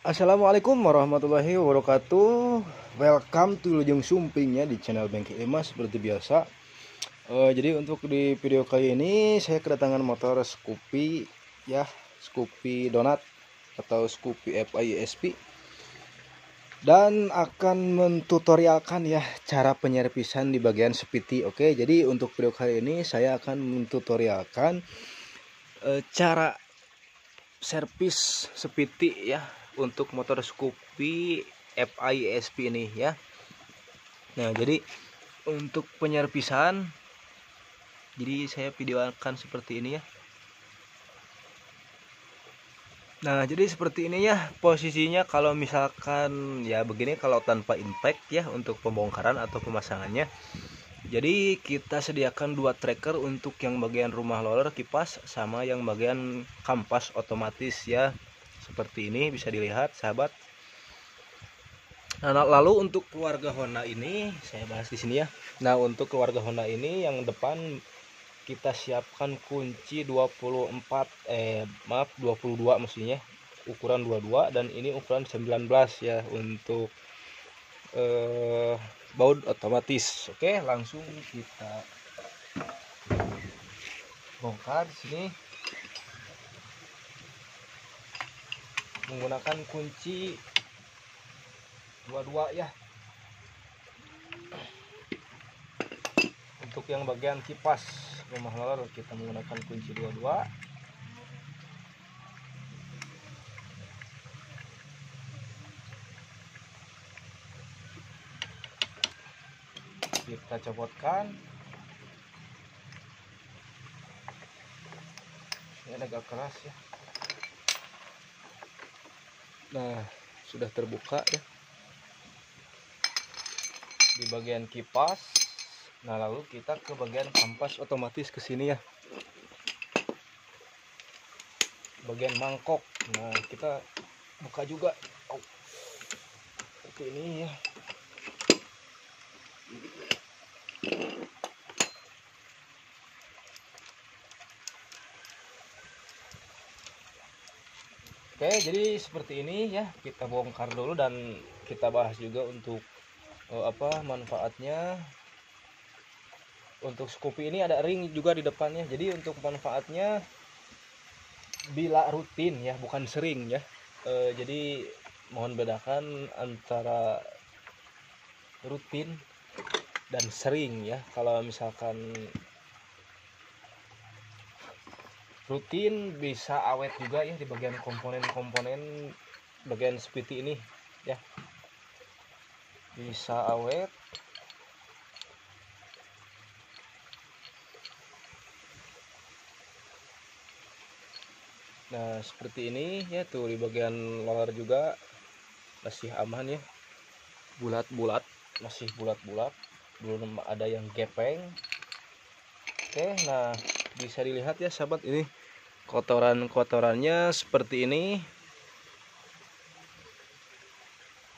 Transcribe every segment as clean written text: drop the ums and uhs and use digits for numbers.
Assalamualaikum warahmatullahi wabarakatuh. Welcome to Lujeng Sumping ya di channel Bengkel Emas seperti biasa. Jadi untuk di video kali ini saya kedatangan motor Scoopy ya, Scoopy Donat atau Scoopy FISP, dan akan mentutorialkan ya cara penyerpisan di bagian spiti. Oke, jadi untuk video kali ini saya akan mentutorialkan cara servis spiti ya untuk motor Scoopy FISP ini ya. Nah, jadi untuk penyerpisan, jadi saya videokan seperti ini ya. Nah, jadi seperti ini ya posisinya kalau misalkan ya begini kalau tanpa impact ya untuk pembongkaran atau pemasangannya. Jadi kita sediakan dua tracker untuk yang bagian rumah roller kipas sama yang bagian kampas otomatis ya. Seperti ini bisa dilihat sahabat. Nah, lalu untuk keluarga Honda ini saya bahas di sini ya. Nah, untuk keluarga Honda ini yang depan kita siapkan kunci 22 maksudnya ukuran 22, dan ini ukuran 19 ya untuk baut otomatis. Oke, langsung kita bongkar di sini menggunakan kunci 22 ya. Untuk yang bagian kipas rumah roller kita menggunakan kunci 22. Kita copotkan. Ini agak keras ya. Nah, sudah terbuka ya di bagian kipas. Nah, lalu kita ke bagian kampas otomatis ke sini ya, bagian mangkok. Nah, kita buka juga seperti ini ya. Oke, jadi seperti ini ya, kita bongkar dulu dan kita bahas juga untuk manfaatnya. Untuk Scoopy ini ada ring juga di depannya. Jadi untuk manfaatnya bila rutin ya, bukan sering ya. Jadi mohon bedakan antara rutin dan sering ya. Kalau misalkan rutin bisa awet juga ya di bagian komponen-komponen bagian spiti ini ya, bisa awet. Nah, seperti ini ya, tuh di bagian lower juga masih aman ya, bulat-bulat, masih bulat-bulat, belum ada yang gepeng. Oke, nah bisa dilihat ya sahabat, ini kotorannya seperti ini.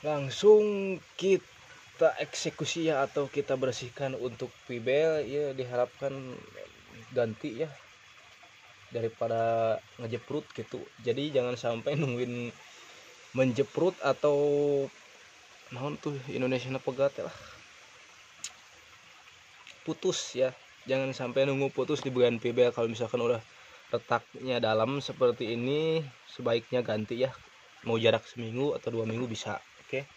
Langsung kita eksekusi ya, atau kita bersihkan untuk pibel ya, diharapkan ganti ya daripada ngejeprut gitu. Jadi jangan sampai nungguin menjeprut atau naon tuh Indonesia pegat lah, putus ya. Jangan sampai nunggu putus di bagian pibel. Kalau misalkan udah retaknya dalam seperti ini, sebaiknya ganti ya, mau jarak seminggu atau 2 minggu bisa. Oke.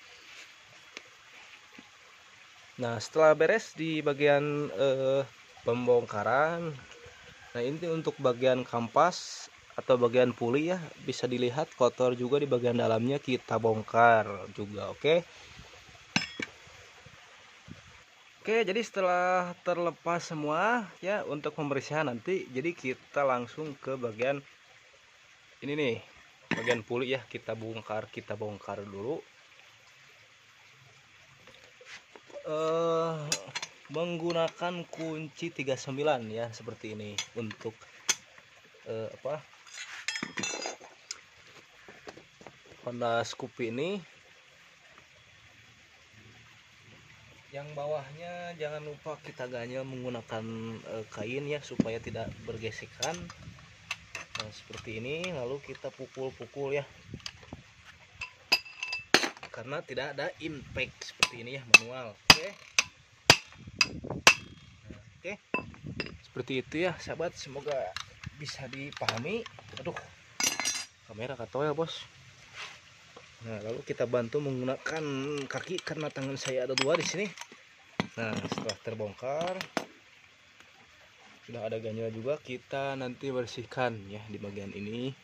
Nah, setelah beres di bagian pembongkaran, nah ini untuk bagian kampas atau bagian puli ya, bisa dilihat kotor juga di bagian dalamnya, kita bongkar juga. Oke, jadi setelah terlepas semua ya untuk pembersihan nanti, jadi kita langsung ke bagian ini nih, bagian puli ya, kita bongkar dulu. Menggunakan kunci 39 ya, seperti ini untuk Honda Scoopy ini. Yang bawahnya jangan lupa kita ganjel menggunakan kain ya, supaya tidak bergesekan. Nah, seperti ini, lalu kita pukul-pukul ya. karena tidak ada impact seperti ini ya, manual. Oke. Nah, oke. Seperti itu ya sahabat, semoga bisa dipahami. Aduh, kamera katoel bos. Nah, lalu kita bantu menggunakan kaki karena tangan saya ada dua di sini. Nah, setelah terbongkar sudah ada ganjil juga, kita nanti bersihkan ya di bagian ini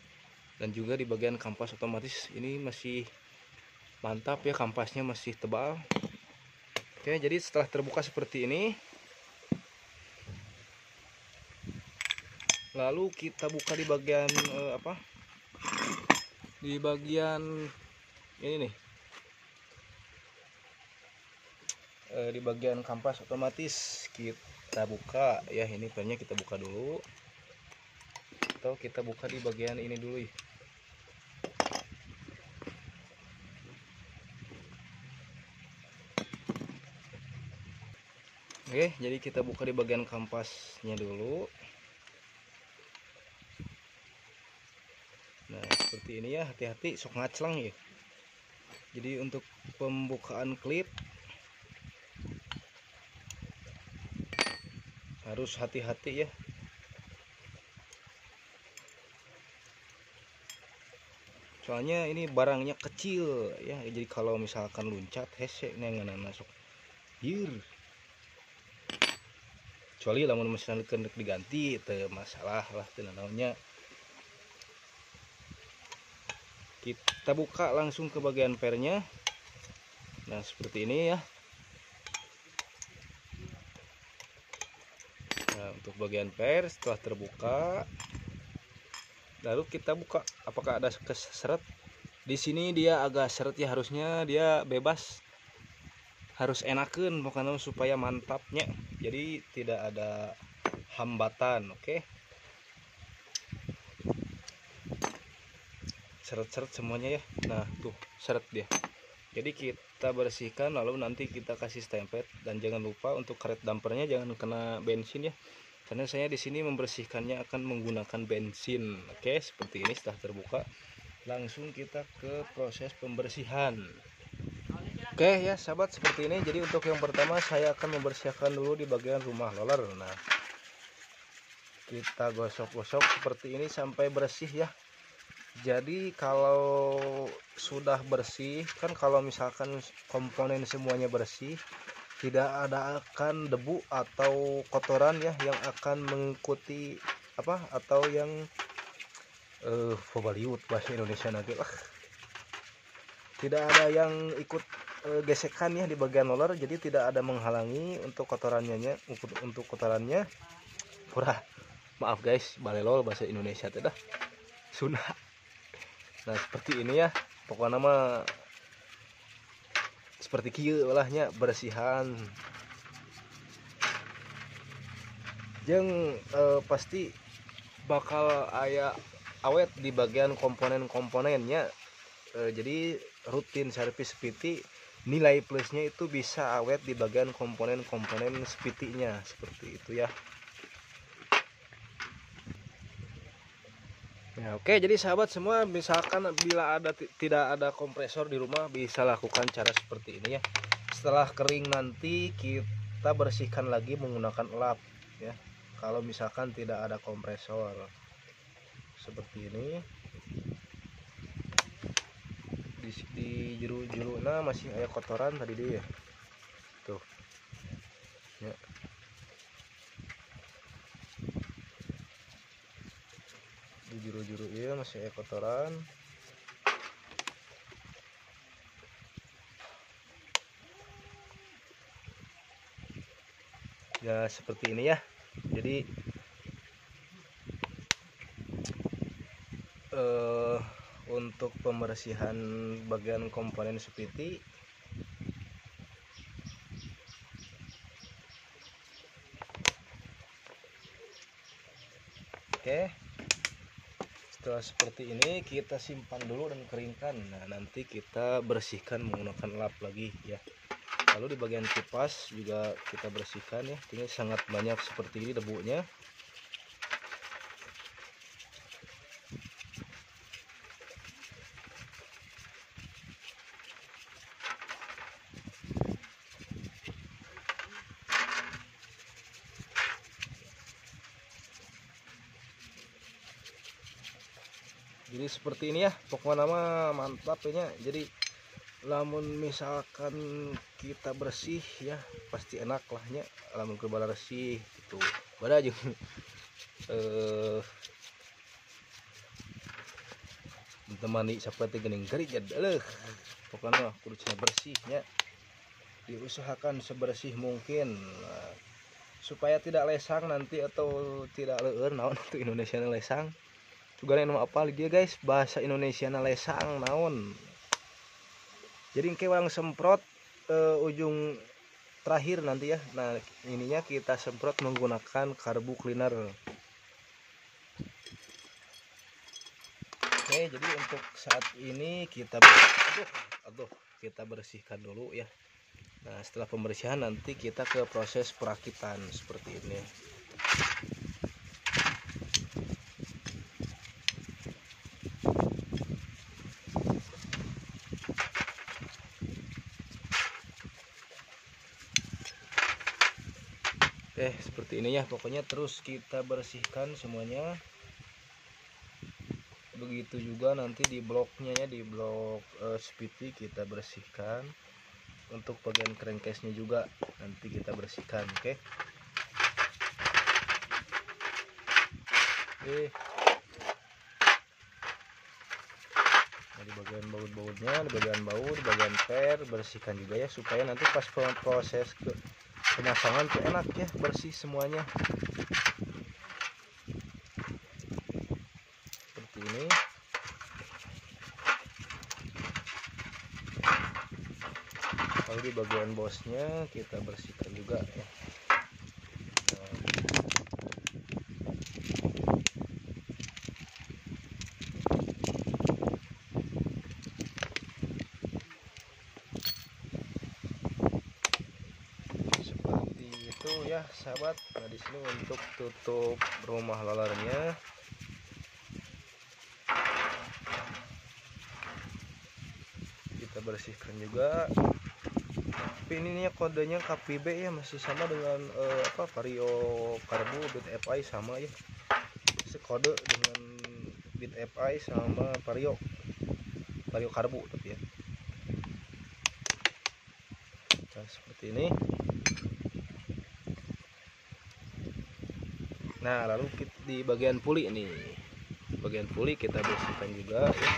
dan juga di bagian kampas otomatis. Ini masih mantap ya, kampasnya masih tebal. Oke, jadi setelah terbuka seperti ini, lalu kita buka di bagian di bagian ini nih, di bagian kampas otomatis kita buka ya. Ini pennya kita buka dulu, atau kita buka di bagian ini dulu ya. Oke, jadi kita buka di bagian kampasnya dulu. Nah, seperti ini ya, hati-hati sok ngaclang ya. Jadi untuk pembukaan klip harus hati-hati ya. Soalnya ini barangnya kecil ya, jadi kalau misalkan loncat hese nengan masuk hir. Kecuali lamun misalnya diganti itu masalah lah namanya. Kita buka langsung ke bagian pernya. Nah, seperti ini ya. Nah, untuk bagian per setelah terbuka, lalu kita buka apakah ada seret. Di sini dia agak seret ya, harusnya dia bebas. Harus enakan pokoknya supaya mantapnya. Jadi tidak ada hambatan, oke. Seret-seret semuanya ya. Nah, tuh seret dia. Jadi kita bersihkan lalu nanti kita kasih stempel, dan jangan lupa untuk karet dampernya jangan kena bensin ya. Karena saya di sini membersihkannya akan menggunakan bensin. Oke, seperti ini setelah terbuka. Langsung kita ke proses pembersihan. Oke ya sahabat, seperti ini. Jadi untuk yang pertama saya akan membersihkan dulu di bagian rumah roller. Nah, kita gosok-gosok seperti ini sampai bersih ya. Jadi kalau sudah bersih kan, kalau misalkan komponen semuanya bersih, tidak ada akan debu atau kotoran ya yang akan mengikuti atau yang Baliut bahasa Indonesia nanti lah. Tidak ada yang ikut gesekan ya di bagian roller, jadi tidak ada menghalangi untuk kotorannya pura. Maaf guys, balelol bahasa Indonesia tidak Sunda. Nah, seperti ini ya, pokoknya mah seperti kieu olahnya bersihan. Jeung pasti bakal aya awet di bagian komponen-komponennya. Jadi rutin servis spiti, nilai plusnya itu bisa awet di bagian komponen-komponen spitinya, seperti itu ya. Ya, oke, jadi sahabat semua, misalkan bila tidak ada kompresor di rumah, bisa lakukan cara seperti ini ya. Setelah kering nanti kita bersihkan lagi menggunakan lap ya. Kalau misalkan tidak ada kompresor seperti ini, di juru-juruna masih ada kotoran tadi dia tuh ya. Di juru-juru ya masih ada kotoran. Ya seperti ini ya. Jadi untuk pembersihan bagian komponen spiti oke. Setelah seperti ini kita simpan dulu dan keringkan. Nah, nanti kita bersihkan menggunakan lap lagi ya. Lalu di bagian kipas juga kita bersihkan ya. Ini sangat banyak seperti ini debunya. Jadi seperti ini ya, pokoknya nama mantap ya. Jadi lamun misalkan kita bersih ya pasti enak lahnya, lamun kebala bersih gitu bada aja temani seperti gening gari jadi pokoknya kudu bersihnya, diusahakan sebersih mungkin supaya tidak lesang nanti atau tidak leur naon itu Indonesia lesang juga nama apa lagi ya guys, bahasa Indonesia lesang naon. Jadi kewang semprot ujung terakhir nanti ya. Nah ininya kita semprot menggunakan karbu cleaner. Oke, jadi untuk saat ini kita kita bersihkan dulu ya. Nah setelah pembersihan nanti kita ke proses perakitan seperti ini. Seperti ini ya, pokoknya terus kita bersihkan semuanya. Begitu juga nanti di bloknya ya, di blok spiti kita bersihkan. Untuk bagian crankcase-nya juga nanti kita bersihkan. Oke. Nah, di bagian baut-bautnya, di bagian baut, di bagian per bersihkan juga ya, supaya nanti pas proses pemasangan tuh enak ya, bersih semuanya seperti ini. Lalu di bagian bosnya kita bersihkan juga ya. Ya sahabat, nah di sini untuk tutup rumah lalarnya kita bersihkan juga. Tapi ini kodenya KPB ya, masih sama dengan Vario Karbu bit FI sama ya, sekode dengan bit FI sama Vario Karbu tapi ya. Nah seperti ini. Nah lalu di bagian puli ini, bagian puli kita bersihkan juga ya.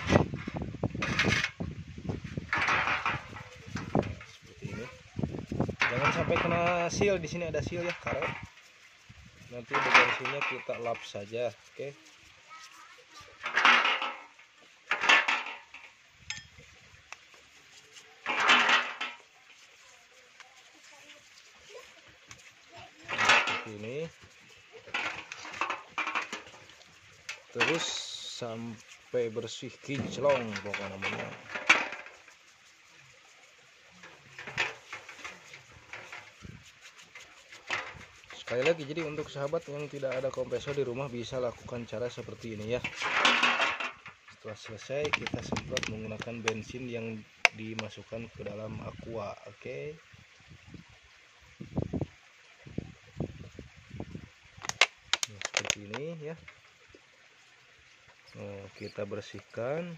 Seperti ini, jangan sampai kena seal. Di sini ada seal ya, karet. Nanti bagian sini kita lap saja. Oke. Seperti ini. Terus sampai bersih kinclong pokoknya namanya. Sekali lagi, jadi untuk sahabat yang tidak ada kompresor di rumah bisa lakukan cara seperti ini ya. Setelah selesai kita semprot menggunakan bensin yang dimasukkan ke dalam aqua. Oke. Nah, seperti ini ya. Kita bersihkan.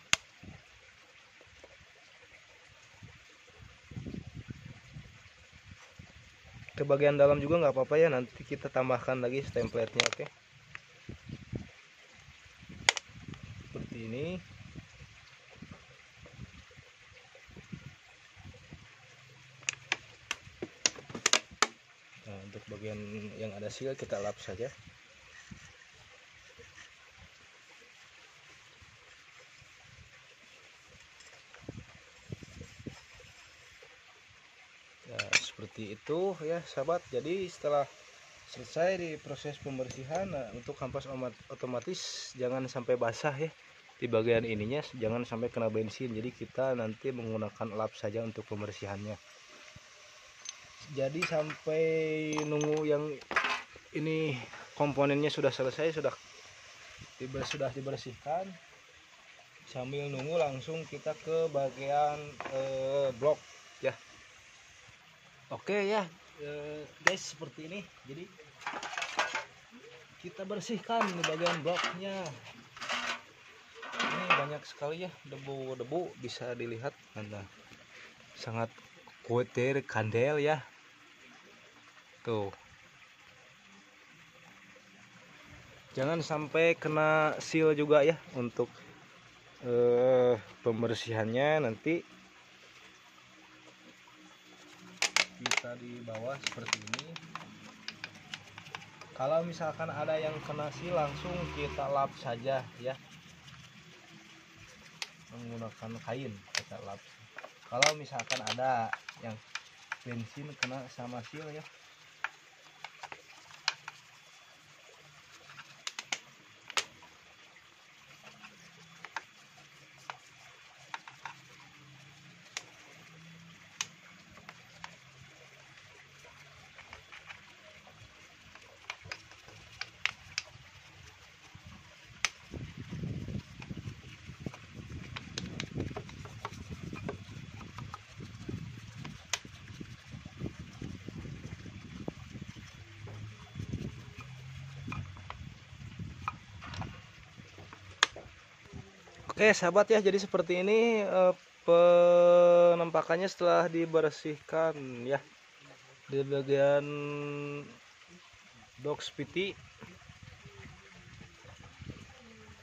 Ke bagian dalam juga nggak apa-apa ya, nanti kita tambahkan lagi template-nya. Oke. Seperti ini. Nah, untuk bagian yang ada seal kita lap saja. Seperti itu ya sahabat. Jadi setelah selesai di proses pembersihan, nah, untuk kampas otomatis jangan sampai basah ya di bagian ininya, jangan sampai kena bensin. Jadi kita nanti menggunakan lap saja untuk pembersihannya. Jadi sampai nunggu yang ini komponennya sudah selesai, sudah dibersihkan, sambil nunggu langsung kita ke bagian blok ya. Oke ya guys, seperti ini. Jadi kita bersihkan di bagian bloknya. Ini banyak sekali ya debu-debu, bisa dilihat. Nah, sangat kuatir kandel ya tuh. Jangan sampai kena seal juga ya untuk pembersihannya. Nanti bisa di bawah seperti ini. Kalau misalkan ada yang kena seal, langsung kita lap saja ya, menggunakan kain kita lap. Kalau misalkan ada yang bensin kena sama seal ya. Oke sahabat ya, jadi seperti ini penampakannya setelah dibersihkan ya di bagian box PT.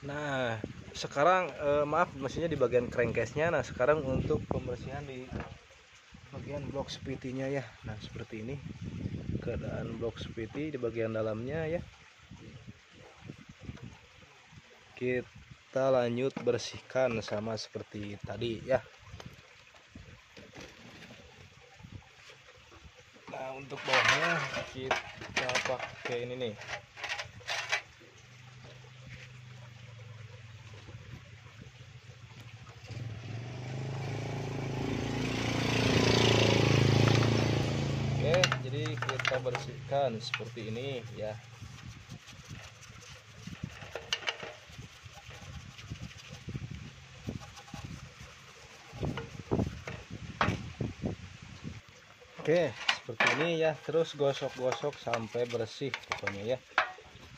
Nah sekarang maaf, maksudnya di bagian crankcase-nya. Nah sekarang untuk pembersihan di bagian box PT-nya ya. Nah seperti ini keadaan box PT di bagian dalamnya ya. Kita lanjut bersihkan sama seperti tadi ya. Nah untuk bawahnya kita pakai ini nih. Oke, jadi kita bersihkan seperti ini ya. Oke, seperti ini ya. Terus gosok-gosok sampai bersih pokoknya ya.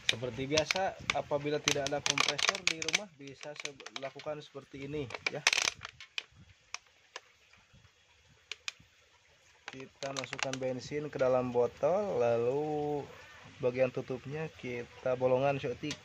Seperti biasa, apabila tidak ada kompresor di rumah bisa lakukan seperti ini ya. Kita masukkan bensin ke dalam botol, lalu bagian tutupnya kita bolongan setik.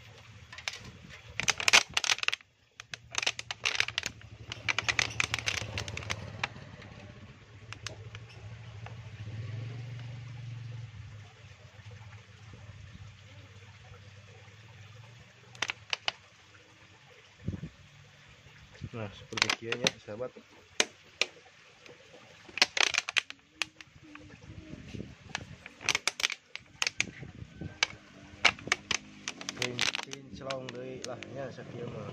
Nah seperti kieu ya sahabat. Pinclong deui lah nya sakieu mah.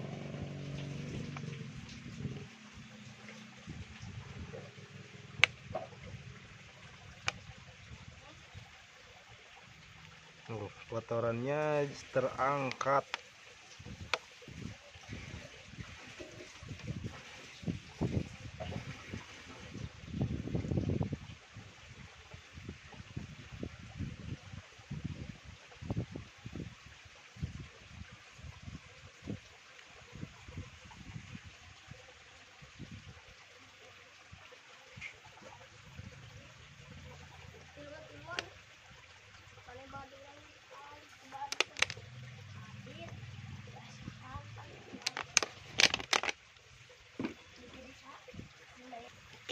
Kotorannya terangkat.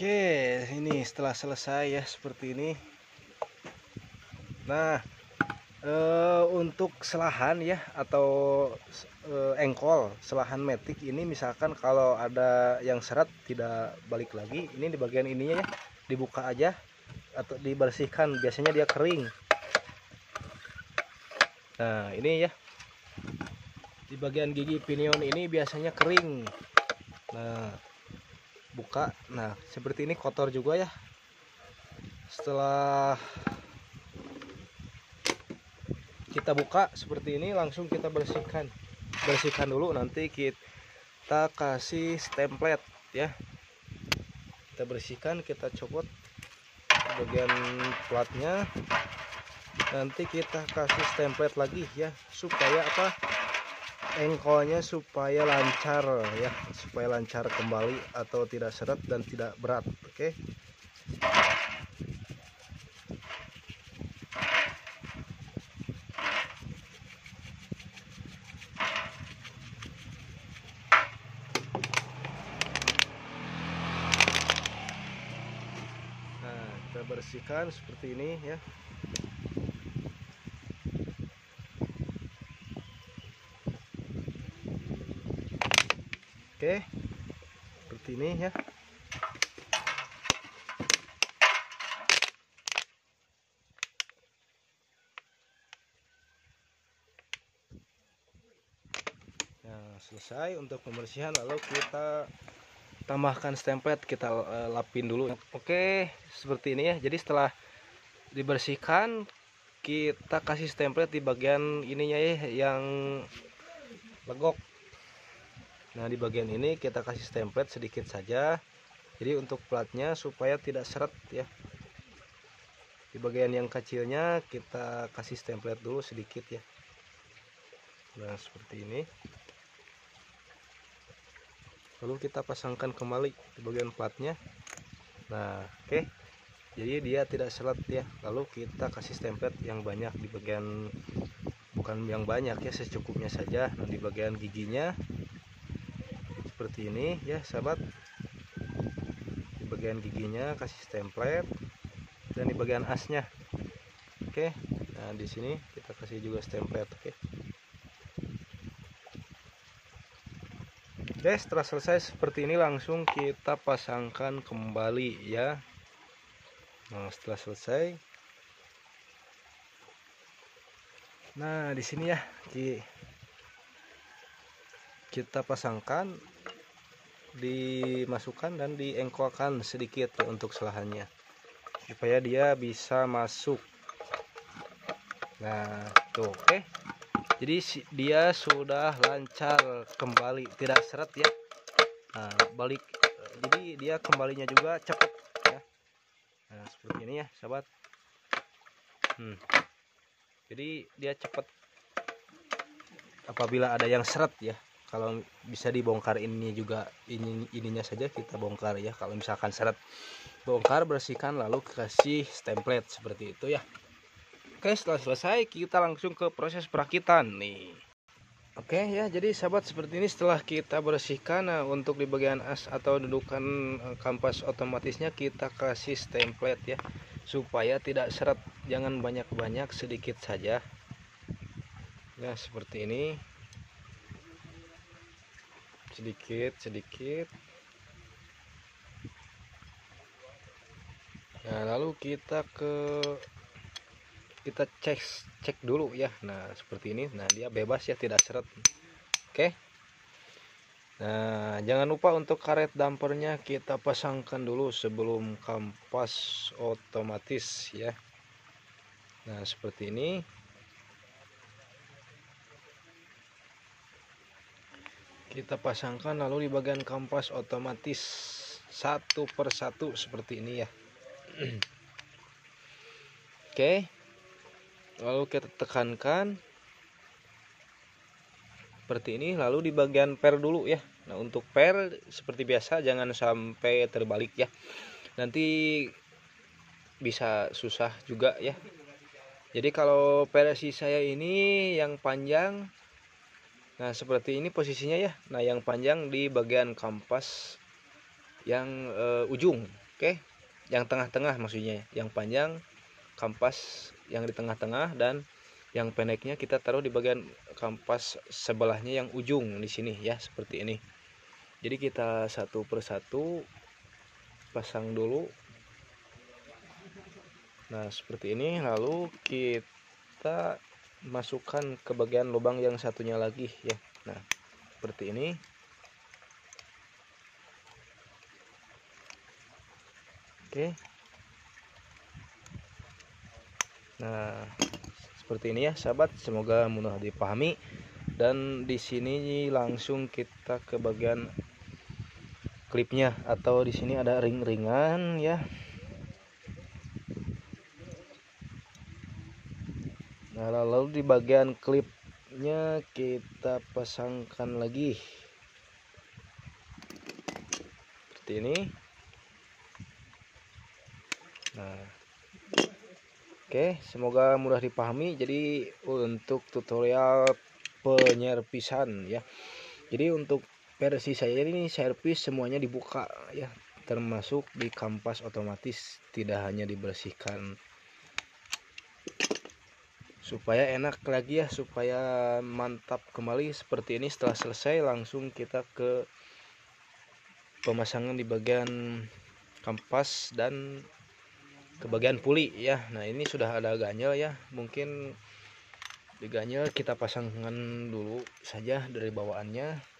Oke, ini setelah selesai ya seperti ini. Nah, untuk selahan ya atau engkol selahan metik ini, misalkan kalau ada yang seret tidak balik lagi, ini di bagian ininya ya dibuka aja atau dibersihkan, biasanya dia kering. Nah, ini ya di bagian gigi pinion ini biasanya kering. Nah, buka. Nah seperti ini kotor juga ya. Setelah kita buka seperti ini, langsung kita bersihkan dulu. Nanti kita kasih stemplet ya. Kita bersihkan, kita copot bagian platnya, nanti kita kasih stemplet lagi ya, supaya apa, engkolnya supaya lancar ya, supaya lancar kembali atau tidak seret dan tidak berat. Oke. Nah, kita bersihkan seperti ini ya. Oke, seperti ini ya. Nah, selesai untuk pembersihan, lalu kita tambahkan stemplet, kita lapin dulu. Oke, seperti ini ya. Jadi setelah dibersihkan, kita kasih stemplet di bagian ininya ya, yang legok. Nah, di bagian ini kita kasih stemplet sedikit saja. Jadi untuk platnya supaya tidak seret ya. Di bagian yang kecilnya kita kasih stemplet dulu sedikit ya. Nah, seperti ini. Lalu kita pasangkan kembali di bagian platnya. Nah, oke. Jadi dia tidak seret ya. Lalu kita kasih stemplet yang banyak di bagian, bukan yang banyak ya, secukupnya saja. Nah, di bagian giginya seperti ini ya, sahabat. Di bagian giginya kasih stemplet dan di bagian asnya. Oke. Nah, di sini kita kasih juga stemplet, oke. Oke, setelah selesai seperti ini langsung kita pasangkan kembali ya. Nah, setelah selesai, nah di sini ya kita pasangkan, dimasukkan dan diengkolkan sedikit ya untuk selahannya supaya dia bisa masuk. Nah, tuh oke. Jadi dia sudah lancar kembali, tidak seret ya. Nah, balik, jadi dia kembalinya juga cepat ya. Nah, seperti ini ya, sahabat. Jadi dia cepat apabila ada yang seret ya. Kalau bisa dibongkar ini juga, ininya saja kita bongkar ya. Kalau misalkan seret, bongkar, bersihkan, lalu kasih stemplet seperti itu ya. Oke, setelah selesai kita langsung ke proses perakitan nih. Oke ya, jadi sahabat seperti ini setelah kita bersihkan. Nah, untuk di bagian as atau dudukan kampas otomatisnya kita kasih stemplet ya, supaya tidak seret. Jangan banyak-banyak, sedikit saja ya, seperti ini, sedikit. Nah, lalu kita cek dulu ya. Nah, seperti ini. Nah, dia bebas ya, tidak seret. Oke. Nah, jangan lupa untuk karet dampernya kita pasangkan dulu sebelum kampas otomatis ya. Nah, seperti ini. Kita pasangkan lalu di bagian kampas otomatis satu persatu seperti ini ya. Oke. Lalu kita tekankan seperti ini, lalu di bagian per dulu ya. Nah, untuk per seperti biasa jangan sampai terbalik ya, nanti bisa susah juga ya. Jadi kalau versi saya ini yang panjang, nah seperti ini posisinya ya. Nah, yang panjang di bagian kampas yang ujung, oke. Yang tengah-tengah maksudnya, yang panjang kampas yang di tengah-tengah, dan yang pendeknya kita taruh di bagian kampas sebelahnya yang ujung di sini ya, seperti ini. Jadi kita satu persatu pasang dulu. Nah, seperti ini, lalu kita masukkan ke bagian lubang yang satunya lagi ya. Nah, seperti ini. Oke. Nah, seperti ini ya sahabat, semoga mudah dipahami. Dan di sini langsung kita ke bagian klipnya, atau di sini ada ring-ringan ya. Nah, lalu di bagian klip selanjutnya kita pasangkan lagi seperti ini. Nah, oke, semoga mudah dipahami. Jadi untuk tutorial penyerpisan ya, jadi untuk versi saya ini servis semuanya dibuka ya, termasuk di kampas otomatis, tidak hanya dibersihkan, supaya enak lagi ya, supaya mantap kembali seperti ini. Setelah selesai langsung kita ke pemasangan di bagian kampas dan ke bagian puli ya. Nah, ini sudah ada ganjel ya, mungkin di ganjel kita pasangkan dulu saja dari bawaannya.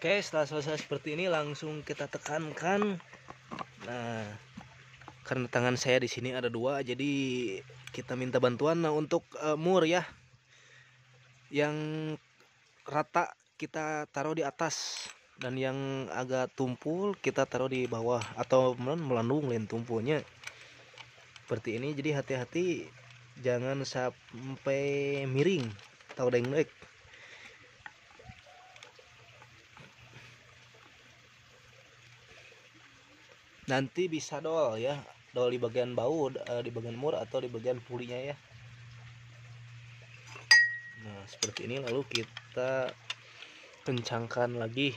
Oke, setelah selesai seperti ini langsung kita tekankan. Nah, karena tangan saya di sini ada dua, jadi kita minta bantuan. Nah, untuk mur ya, yang rata kita taruh di atas, dan yang agak tumpul kita taruh di bawah atau melandung lain tumpulnya seperti ini. Jadi hati-hati jangan sampai miring atau dengdek. Nanti bisa dol ya, dol di bagian bau, di bagian mur atau di bagian pulinya ya. Nah, seperti ini, lalu kita kencangkan lagi.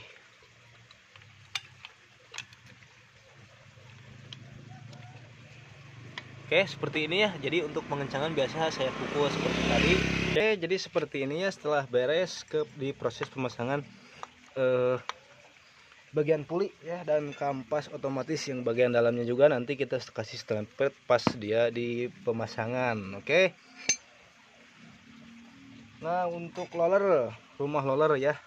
Oke, seperti ini ya. Jadi untuk pengencangan biasa saya pukul seperti tadi. Oke, jadi seperti ini ya. Setelah beres di proses pemasangan bagian puli ya dan kampas otomatis yang bagian dalamnya juga nanti kita kasih stempel pas dia di pemasangan. Oke. Nah, untuk roller, rumah roller ya.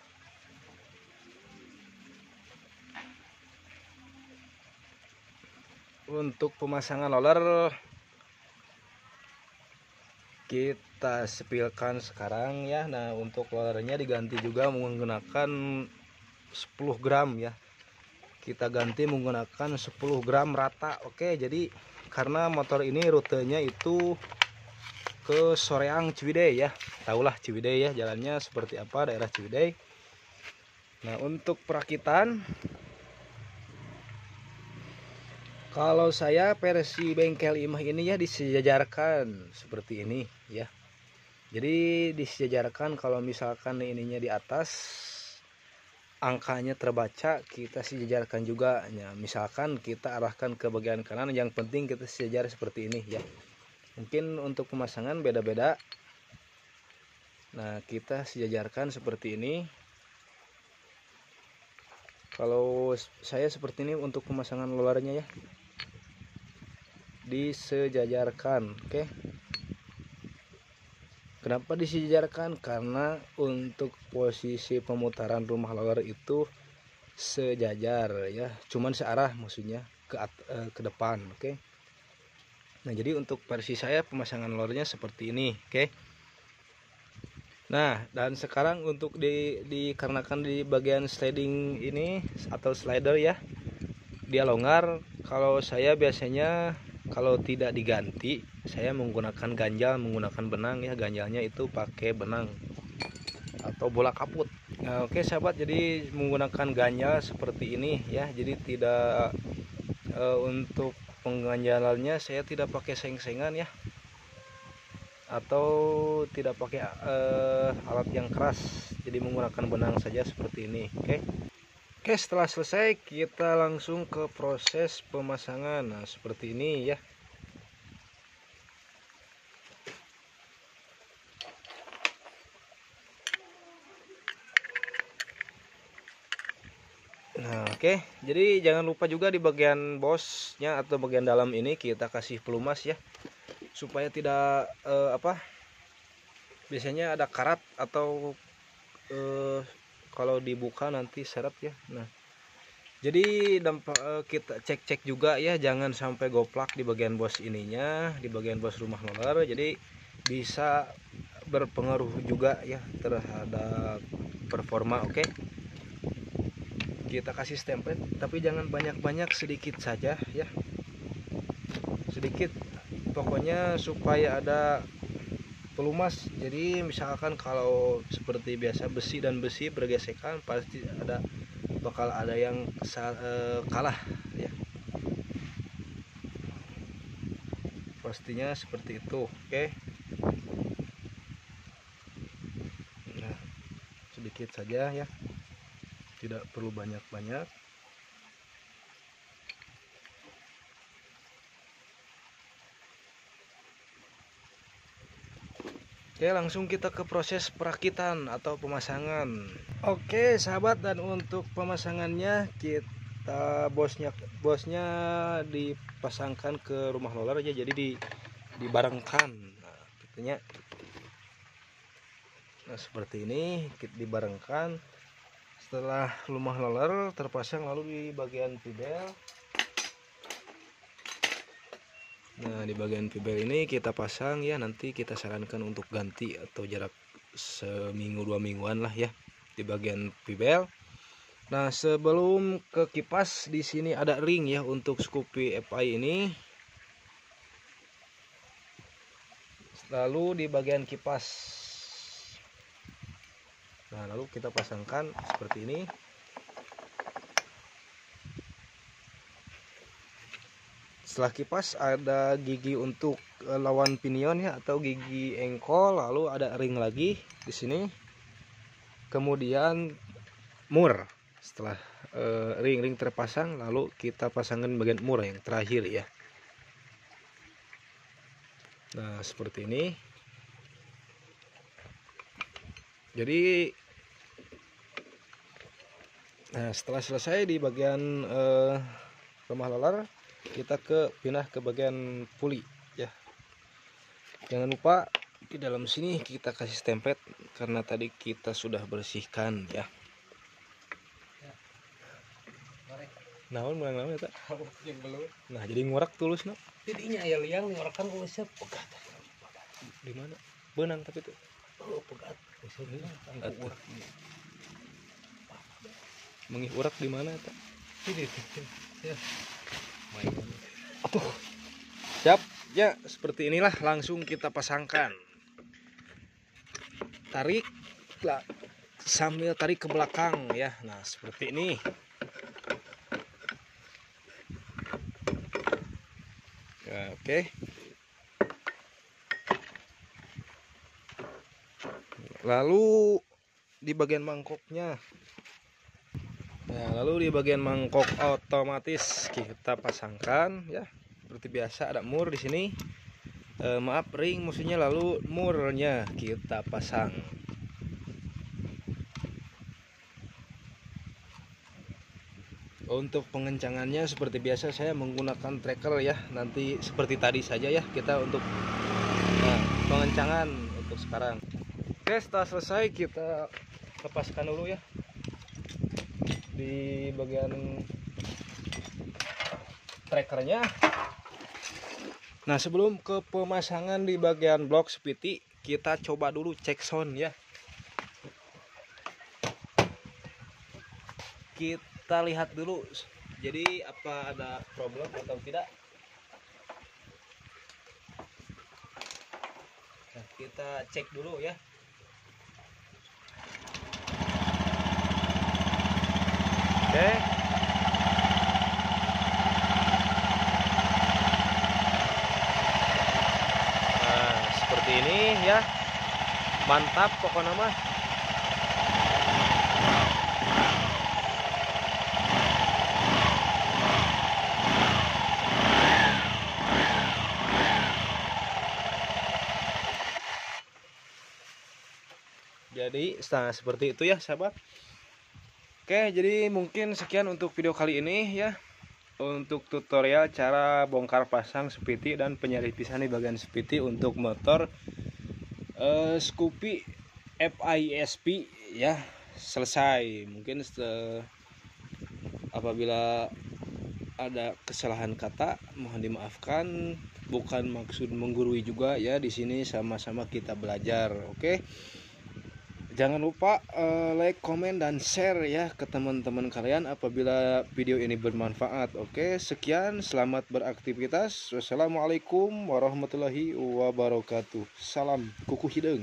Untuk pemasangan roller kita sepilkan sekarang ya. Nah, untuk rollernya diganti juga menggunakan 10 gram ya, kita ganti menggunakan 10 gram rata. Oke, jadi karena motor ini rutenya itu ke Soreang Ciwidey ya, tahulah Ciwidey ya, jalannya seperti apa daerah Ciwidey. Nah, untuk perakitan kalau saya versi bengkel imah ini ya disejajarkan seperti ini ya. Jadi disejajarkan, kalau misalkan ininya di atas angkanya terbaca, kita sejajarkan juga ya. Misalkan kita arahkan ke bagian kanan, yang penting kita sejajar seperti ini ya. Mungkin untuk pemasangan beda-beda. Nah, kita sejajarkan seperti ini. Kalau saya seperti ini untuk pemasangan rollernya ya, disejajarkan. Oke. Kenapa disejajarkan? Karena untuk posisi pemutaran rumah roller itu sejajar ya, cuman searah maksudnya ke depan. Oke. Nah, jadi untuk versi saya pemasangan rollernya seperti ini. Oke. Nah, dan sekarang untuk dikarenakan di bagian sliding ini atau slider ya, dia longgar. Kalau saya biasanya kalau tidak diganti, saya menggunakan ganjal, menggunakan benang ya. Ganjalnya itu pakai benang atau bola kaput. Nah, oke sahabat, jadi menggunakan ganjal seperti ini ya. Jadi tidak untuk pengganjalannya saya tidak pakai seng-sengan ya, atau tidak pakai alat yang keras. Jadi menggunakan benang saja seperti ini. Oke. Oke, setelah selesai kita langsung ke proses pemasangan. Nah, seperti ini ya. Nah, oke. Jadi jangan lupa juga di bagian bosnya atau bagian dalam ini kita kasih pelumas ya, supaya tidak biasanya ada karat atau kalau dibuka nanti seret ya. Nah, jadi kita cek juga ya, jangan sampai goplak di bagian bos ininya, di bagian bos rumah roller. Jadi bisa berpengaruh juga ya terhadap performa. Oke. Kita kasih stempel tapi jangan banyak-banyak, sedikit saja ya. sedikit, pokoknya supaya ada pelumas. Jadi misalkan kalau seperti biasa besi dan besi bergesekan, pasti bakal ada yang kalah ya, pastinya seperti itu. Oke, nah sedikit saja ya, tidak perlu banyak-banyak. Oke, langsung kita ke proses perakitan atau pemasangan. Oke sahabat, dan untuk pemasangannya kita bosnya dipasangkan ke rumah roller aja, jadi dibarengkan. Nah, gitunya. Nah seperti ini kita dibarengkan. Setelah rumah roller terpasang, lalu di bagian pibel. Nah di bagian pibel ini kita pasang ya, nanti kita sarankan untuk ganti atau jarak seminggu 2 mingguan lah ya di bagian pibel. Nah sebelum ke kipas, di sini ada ring ya untuk Scoopy FI ini. Lalu di bagian kipas, nah lalu kita pasangkan seperti ini. Setelah kipas ada gigi untuk lawan pinion ya, atau gigi engkol, lalu ada ring lagi di sini. Kemudian mur. Setelah ring terpasang, lalu kita pasangkan bagian mur yang terakhir ya. Nah seperti ini. Jadi nah setelah selesai di bagian rumah roller, kita pindah ke bagian puli ya. Jangan lupa di dalam sini kita kasih stempet karena tadi kita sudah bersihkan ya. Naon menang ya tak? Nah jadi ngorak tulus no. Jadinya aya liang ngorakan usep pegat. Di mana? Benang tapi tuh. Oh pegat. Atuh. Mengih urak di mana tak? Ini ya. Atuh. Siap ya, seperti inilah langsung kita pasangkan. Tarik lah, sambil tarik ke belakang ya. Nah seperti ini. Ya, oke. Lalu di bagian mangkoknya, nah lalu di bagian mangkok otomatis kita pasangkan ya seperti biasa. Ada mur di sini, maaf ring maksudnya, lalu murnya kita pasang. Untuk pengencangannya seperti biasa saya menggunakan tracker ya, nanti seperti tadi saja ya kita untuk pengencangan untuk sekarang. Oke, setelah selesai kita lepaskan dulu ya di bagian trackernya. Nah sebelum ke pemasangan di bagian blok spiti, kita coba dulu cek sound ya. Kita lihat dulu, jadi apa ada problem atau tidak. Nah, kita cek dulu ya. Oke. Nah seperti ini ya, mantap pokoknya mah. Jadi nah seperti itu ya sahabat. Oke, jadi mungkin sekian untuk video kali ini ya, untuk tutorial cara bongkar pasang spiti dan penyelipisan di bagian spiti untuk motor Scoopy FISP ya. Selesai. Mungkin apabila ada kesalahan kata mohon dimaafkan, bukan maksud menggurui juga ya, di sini sama-sama kita belajar. Oke. Jangan lupa like, komen, dan share ya ke teman-teman kalian apabila video ini bermanfaat. Oke, sekian, selamat beraktivitas. Wassalamualaikum warahmatullahi wabarakatuh. Salam kuku hidung.